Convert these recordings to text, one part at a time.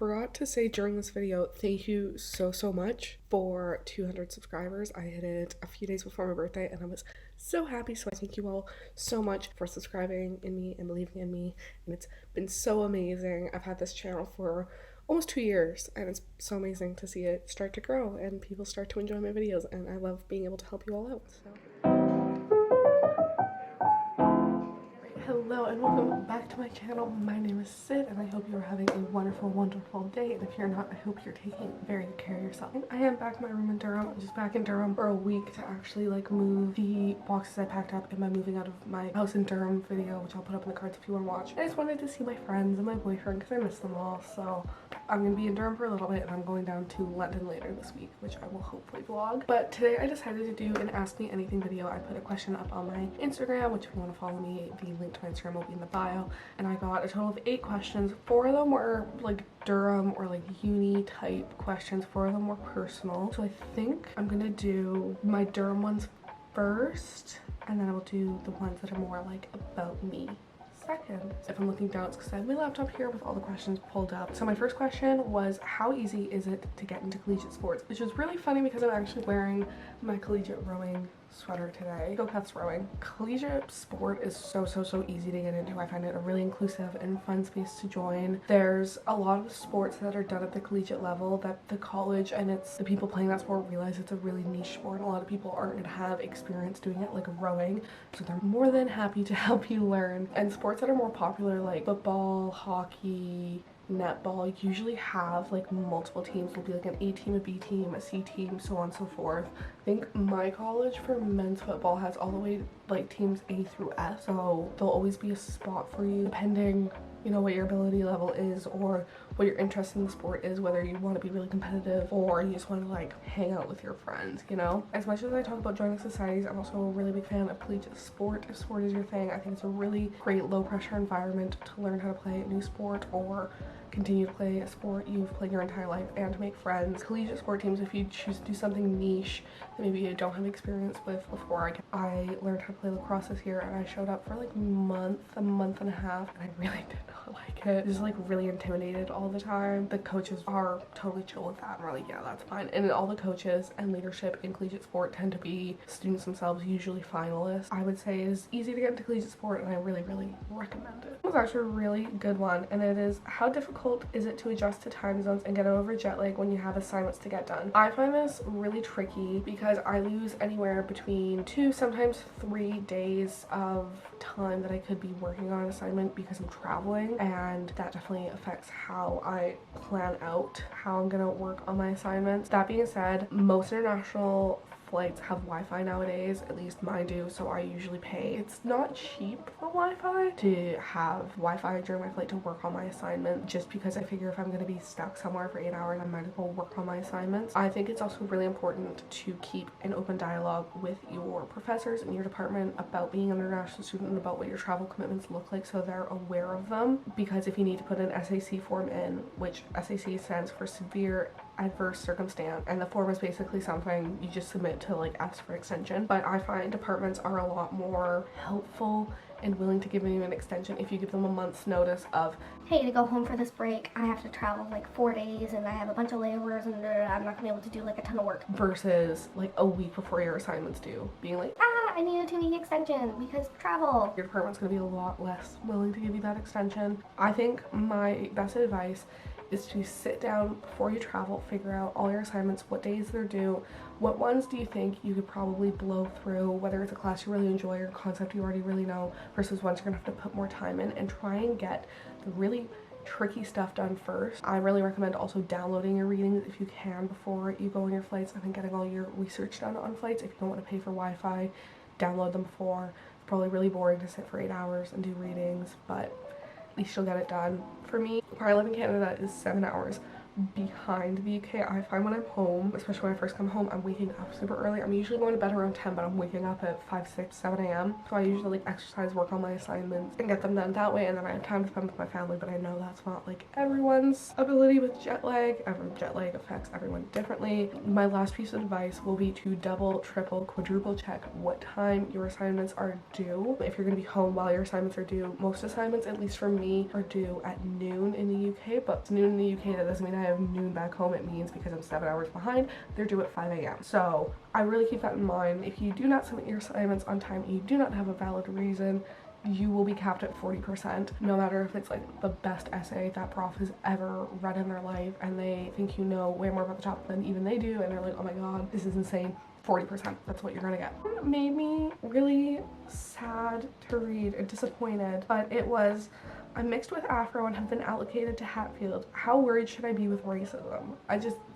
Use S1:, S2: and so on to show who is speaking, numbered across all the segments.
S1: forgot to say during this video, thank you so much for 200 subscribers. I hit it a few days before my birthday and I was so happy. So I thank you all so much for subscribing in me and believing in me. And it's been so amazing. I've had this channel for almost 2 years and it's so amazing to see it start to grow and people start to enjoy my videos, and I love being able to help you all out. Hello and welcome back to my channel. My name is Sid and I hope you're having a wonderful day, and if you're not, I hope you're taking very good care of yourself. I am back in my room in Durham. I'm just back in Durham for a week to actually move the boxes I packed up in my moving out of my house in Durham video, which I'll put up in the cards if you want to watch. I just wanted to see my friends and my boyfriend because I miss them all, so I'm gonna be in Durham for a little bit and I'm going down to London later this week, which I will hopefully vlog. But today I decided to do an Ask Me Anything video. I put a question up on my Instagram, which if you want to follow me, the link to my Instagram will be in the bio, and I got a total of 8 questions. 4 of them were Durham or uni type questions. 4 of them were personal, so I think I'm gonna do my Durham ones first and then I will do the ones that are more about me second. If I'm looking down, it's because I have my laptop here with all the questions pulled up. So my first question was, how easy is it to get into collegiate sports? Which is really funny because I'm actually wearing my collegiate rowing sweater today. Go Cats rowing. Collegiate sport is so easy to get into. I find it a really inclusive and fun space to join. There's a lot of sports that are done at the collegiate level that the college and the people playing that sport realize it's a really niche sport. A lot of people aren't going to have experience doing it, like rowing, so they're more than happy to help you learn. And sports that are more popular like football, hockey, netball usually have multiple teams. There'll be an A team, a B team, a C team, so on and so forth. I think my college for men's football has all the way teams A through F, so there'll always be a spot for you depending what your ability level is or what your interest in the sport is, whether you want to be really competitive or you just want to hang out with your friends. As much as I talk about joining societies, I'm also a really big fan of collegiate sport. If sport is your thing, I think it's a really great low pressure environment to learn how to play a new sport or continue to play a sport you've played your entire life and to make friends. Collegiate sport teams, if you choose to do something niche that maybe you don't have experience with before, I learned how to play lacrosse this year and I showed up for a month and a half, and I really did not like it. Just really intimidated all the time. The coaches are totally chill with that and we're yeah, that's fine. And all the coaches and leadership in collegiate sport tend to be students themselves, usually finalists. I would say it is easy to get into collegiate sport and I really recommend it. It was actually a really good one, and it is, how difficult is it to adjust to time zones and get over jet lag when you have assignments to get done? I find this really tricky because I lose anywhere between 2, sometimes 3 days of time that I could be working on an assignment because I'm traveling, and that definitely affects how I plan out how I'm gonna work on my assignments. That being said, most international flights have Wi-Fi nowadays, at least mine do, so I usually pay. It's not cheap for Wi-Fi to have Wi-Fi during my flight to work on my assignment, just because I figure if I'm going to be stuck somewhere for 8 hours, I might as well work on my assignments. I think it's also really important to keep an open dialogue with your professors in your department about being an international student and about what your travel commitments look like so they're aware of them, because if you need to put an SAC form in, which SAC stands for severe adverse circumstance, and the form is basically something you just submit to ask for extension, but I find departments are a lot more helpful and willing to give you an extension if you give them a month's notice of,
S2: hey, to go home for this break, I have to travel 4 days and I have a bunch of layovers and I'm not gonna be able to do a ton of work.
S1: Versus a week before your assignments due, being
S2: I need a 2-week extension because travel.
S1: Your department's gonna be a lot less willing to give you that extension. I think my best advice is to sit down before you travel, figure out all your assignments, what days they're due, what ones do you think you could probably blow through, whether it's a class you really enjoy or a concept you already really know, versus ones you're gonna have to put more time in, and try and get the really tricky stuff done first. I really recommend also downloading your readings if you can before you go on your flights. I think getting all your research done on flights, if you don't want to pay for Wi-Fi, download them before. It's probably really boring to sit for 8 hours and do readings, but at least you'll get it done. For me, where I live in Canada is 7 hours behind the UK. I find when I'm home, especially when I first come home, I'm waking up super early. I'm usually going to bed around 10, but I'm waking up at 5, 6, 7 a.m. So I usually like exercise, work on my assignments, and get them done that way, and then I have time to spend with my family. But I know that's not like everyone's ability with jet lag. Jet lag affects everyone differently. My last piece of advice will be to double, triple, quadruple check what time your assignments are due. If you're going to be home while your assignments are due, most assignments, at least for me, are due at noon in the UK, but it's noon in the UK, that doesn't mean I have noon back home. It means because I'm 7 hours behind, they're due at 5 a.m. So I really keep that in mind. If you do not submit your assignments on time and you do not have a valid reason, you will be capped at 40%, no matter if it's like the best essay that prof has ever read in their life and they think you know way more about the topic than even they do, and they're like, oh my god, this is insane. 40%, that's what you're gonna get. It made me really sad to read and disappointed, but it was, I'm mixed with Afro and have been allocated to Hatfield. How worried should I be with racism?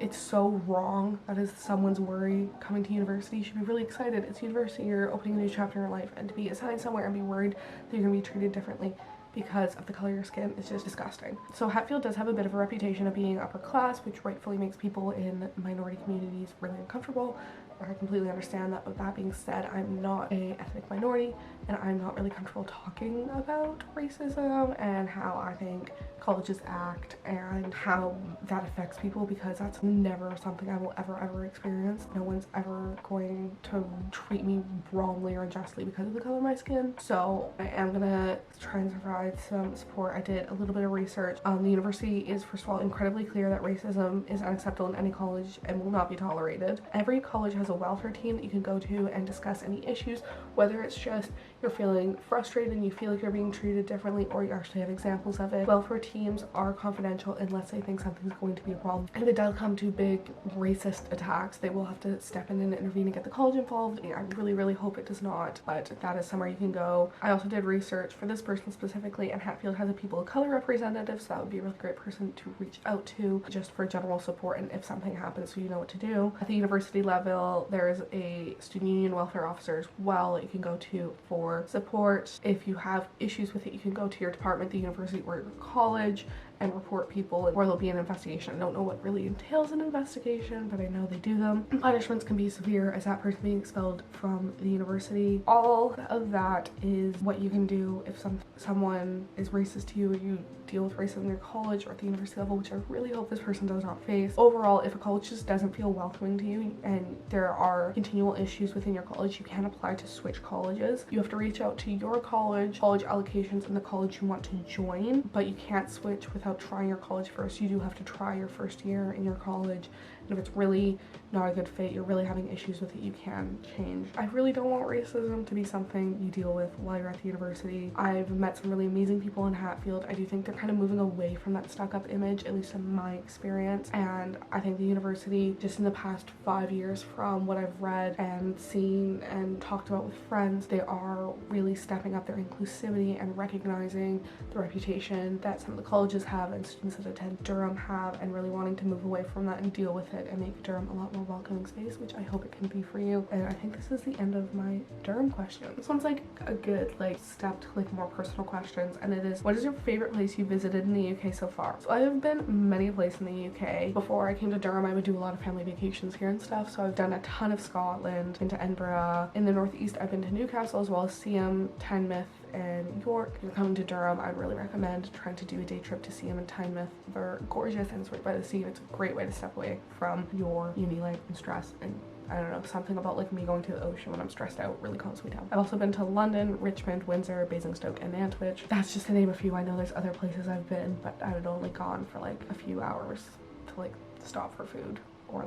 S1: It's so wrong. That is someone's worry. Coming to university, you should be really excited. It's university, you're opening a new chapter in your life, and to be assigned somewhere and be worried that you're gonna be treated differently because of the color of your skin is just disgusting. So Hatfield does have a bit of a reputation of being upper class, which rightfully makes people in minority communities really uncomfortable. I completely understand that. With that being said, I'm not a ethnic minority and I'm not really comfortable talking about racism and how I think colleges act and how that affects people, because that's never something I will ever experience. No one's ever going to treat me wrongly or unjustly because of the color of my skin. So I am gonna try and provide some support. I did a little bit of research. The university is, first of all, incredibly clear that racism is unacceptable in any college and will not be tolerated. Every college has a welfare team that you can go to and discuss any issues, whether it's just you're feeling frustrated and you feel like you're being treated differently, or you actually have examples of it. Welfare teams are confidential unless they think something's going to be a problem. If it does come to big racist attacks, they will have to step in and intervene and get the college involved. I really hope it does not, but that is somewhere you can go. I also did research for this person specifically, and Hatfield has a people of color representative, so that would be a really great person to reach out to just for general support and if something happens so you know what to do. At the university level, there is a student union welfare officer as well that you can go to for support. If you have issues with it, you can go to your department, the university, or your college and report people, or there'll be an investigation. I don't know what really entails an investigation, but I know they do them. Punishments can be severe as that person being expelled from the university. All of that is what you can do if someone is racist to you, or you deal with racism in your college or at the university level, which I really hope this person does not face. Overall, if a college just doesn't feel welcoming to you and there are continual issues within your college, you can apply to switch colleges. You have to reach out to your college allocations, and the college you want to join, but you can't switch without trying your college first. You do have to try your first year in your college, and if it's really not a good fit, you're really having issues with it, you can change. I really don't want racism to be something you deal with while you're at the university. I've met some really amazing people in Hatfield. I do think they're kind of moving away from that stuck-up image, at least in my experience, and I think the university, just in the past 5 years, from what I've read and seen and talked about with friends, they are really stepping up their inclusivity and recognizing the reputation that some of the colleges have and students that attend Durham have, and really wanting to move away from that and deal with it and make Durham a lot more welcoming space, which I hope it can be for you. And I think this is the end of my Durham question. This one's like a good step to more personal questions, and it is, what is your favorite place you visited in the UK so far? So I have been many places in the UK. Before I came to Durham, I would do a lot of family vacations here and stuff, so I've done a ton of Scotland, been to Edinburgh. In the northeast, I've been to Newcastle as well as Seaham, Tynemouth, and York. If you're coming to Durham, I'd really recommend trying to do a day trip to Seaham and Tynemouth. They're gorgeous and it's right by the sea, and it's a great way to step away from your uni life and stress, and I don't know, something about me going to the ocean when I'm stressed out really calms me down. I've also been to London, Richmond, Windsor, Basingstoke, and Nantwich. That's just to name a few. I know there's other places I've been, but I had only gone for a few hours to stop for food or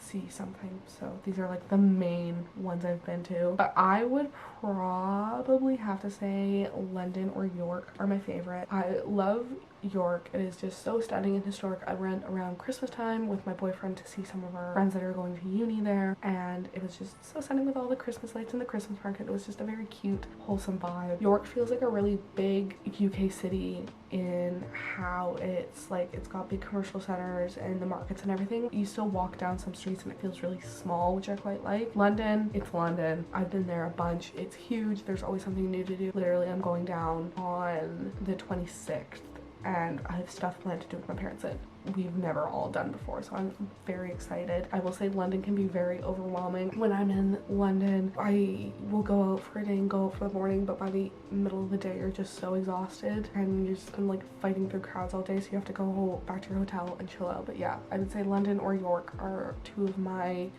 S1: see something. So these are the main ones I've been to, but I would probably have to say London or York are my favorite. I love York. It is just so stunning and historic. I went around Christmas time with my boyfriend to see some of our friends that are going to uni there, and it was just so stunning with all the Christmas lights and the Christmas market. It was just a very cute, wholesome vibe. York feels like a really big UK city in how it's got big commercial centers and the markets and everything. You still walk down some streets and it feels really small, which I quite like. London, it's London. I've been there a bunch. It's huge. There's always something new to do. Literally, I'm going down on the 26th and I have stuff planned to do with my parents that we've never all done before, so I'm very excited. I will say London can be very overwhelming. When I'm in London, I will go out for a day and go out for the morning, but by the middle of the day you're just so exhausted and you're just like fighting through crowds all day, so you have to go back to your hotel and chill out. But yeah, I would say London or York are two of my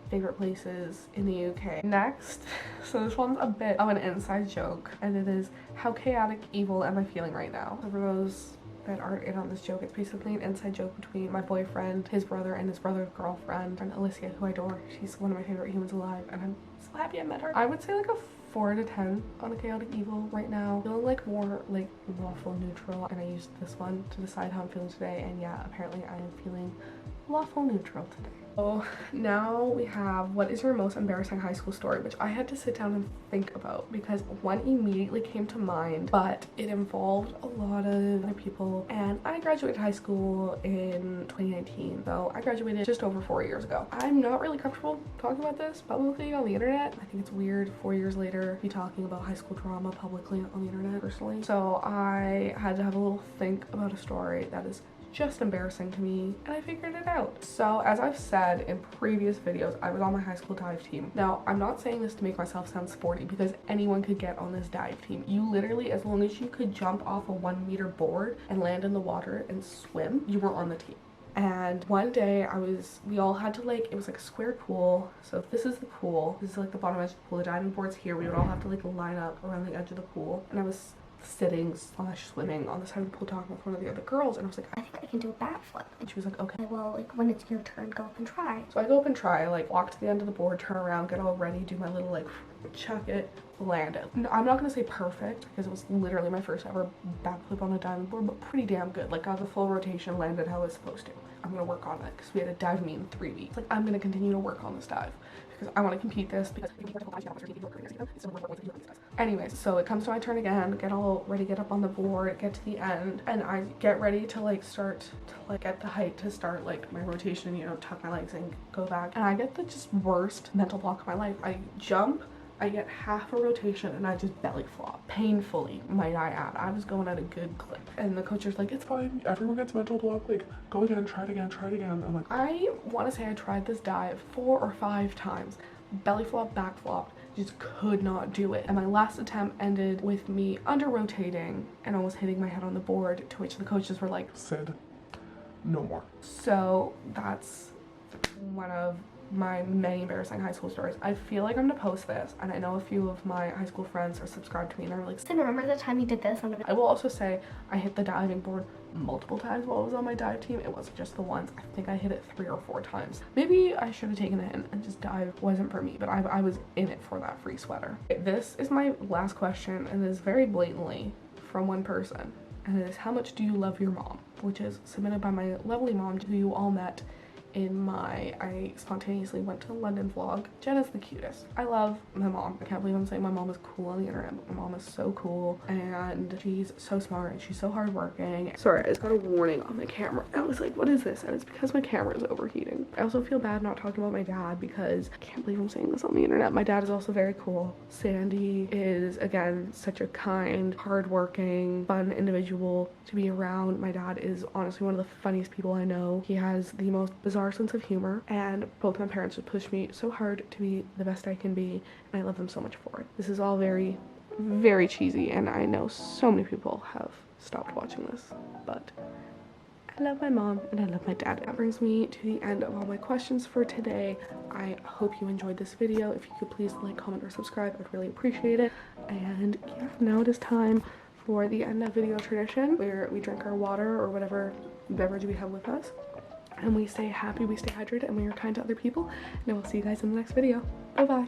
S1: favorite places in the UK. Next, so this one's a bit of an inside joke, and it is, how chaotic evil am I feeling right now? So for those that aren't in on this joke, it's basically an inside joke between my boyfriend, his brother, and his brother's girlfriend, and Alicia, who I adore. She's one of my favorite humans alive, and I'm so happy I met her. I would say like a 4 to 10 on a chaotic evil right now. Feeling like more like lawful neutral, and I used this one to decide how I'm feeling today, and yeah, apparently I am feeling lawful neutral today. So now we have, what is your most embarrassing high school story, which I had to sit down and think about because one immediately came to mind, but it involved a lot of other people, and I graduated high school in 2019, so I graduated just over 4 years ago. I'm not really comfortable talking about this publicly on the internet. I think it's weird 4 years later to be talking about high school drama publicly on the internet personally, so I had to have a little think about a story that is just embarrassing to me, and I figured it out. So as I've said in previous videos, I was on my high school dive team. Now, I'm not saying this to make myself sound sporty because anyone could get on this dive team. You literally, as long as you could jump off a 1 meter board and land in the water and swim, you were on the team. And one day we all had to like, it was like a square pool. So if this is the pool, this is like the bottom edge of the pool, the diving board's here, we would all have to like line up around the edge of the pool. And I was sitting / swimming on the side of the pool talking with one of the other girls, and I was like,
S2: I think I can do a backflip.
S1: and she was like, okay.
S2: Well, like when it's your turn, go up and try.
S1: So I go up and try, like walk to the end of the board, turn around, get all ready, do my little like chuck it, land it. No, I'm not gonna say perfect because it was literally my first ever backflip on a diving board, but pretty damn good. Like got the full rotation, landed how I was supposed to. I'm gonna work on it because we had a dive meet in 3 weeks. Like I'm gonna continue to work on this dive because I want to compete this because anyways, so it comes to my turn again, get all ready, get up on the board, get to the end, and I get ready to like start to like get the height to start like my rotation, you know, tuck my legs and go back, and I get the just worst mental block of my life. I jump, I get half a rotation, and I just belly flop. Painfully, might I add. I was going at a good clip. And the coach was like, it's fine, everyone gets mental block, like, go again, try it again, try it again. I'm like, I want to say I tried this dive 4 or 5 times. Belly flop, back flop, just could not do it. And my last attempt ended with me under rotating and almost hitting my head on the board, to which the coaches were like, Sid, no more. So that's one of my many embarrassing high school stories. I feel like I'm gonna post this, and I know a few of my high school friends are subscribed to me and they're like,
S2: So remember the time you did this?
S1: I will also say I hit the diving board multiple times while I was on my dive team. It wasn't just the once. I think I hit it 3 or 4 times. Maybe I should have taken a hint and just dive wasn't for me, but I was in it for that free sweater. This is my last question, and it is very blatantly from one person, and it is, how much do you love your mom? Which is submitted by my lovely mom, who you all met in my I spontaneously went to London vlog. Jenna's the cutest. I love my mom. I can't believe I'm saying my mom is cool on the internet, but my mom is so cool, and she's so smart and she's so hardworking. Sorry, I just got a warning on my camera. I was like, what is this? And it's because my camera is overheating. I also feel bad not talking about my dad because I can't believe I'm saying this on the internet. My dad is also very cool. Sandy is, again, such a kind, hardworking, fun individual to be around. My dad is honestly one of the funniest people I know. He has the most bizarre sense of humor, and both my parents would push me so hard to be the best I can be, and I love them so much for it. This is all very, very cheesy, and I know so many people have stopped watching this, but I love my mom and I love my dad. That brings me to the end of all my questions for today. I hope you enjoyed this video. If you could please like, comment, or subscribe, I'd really appreciate it. And yeah, now it is time for the end of video tradition, where we drink our water or whatever beverage we have with us, and we stay happy, we stay hydrated, and we are kind to other people. And I will see you guys in the next video. Bye bye.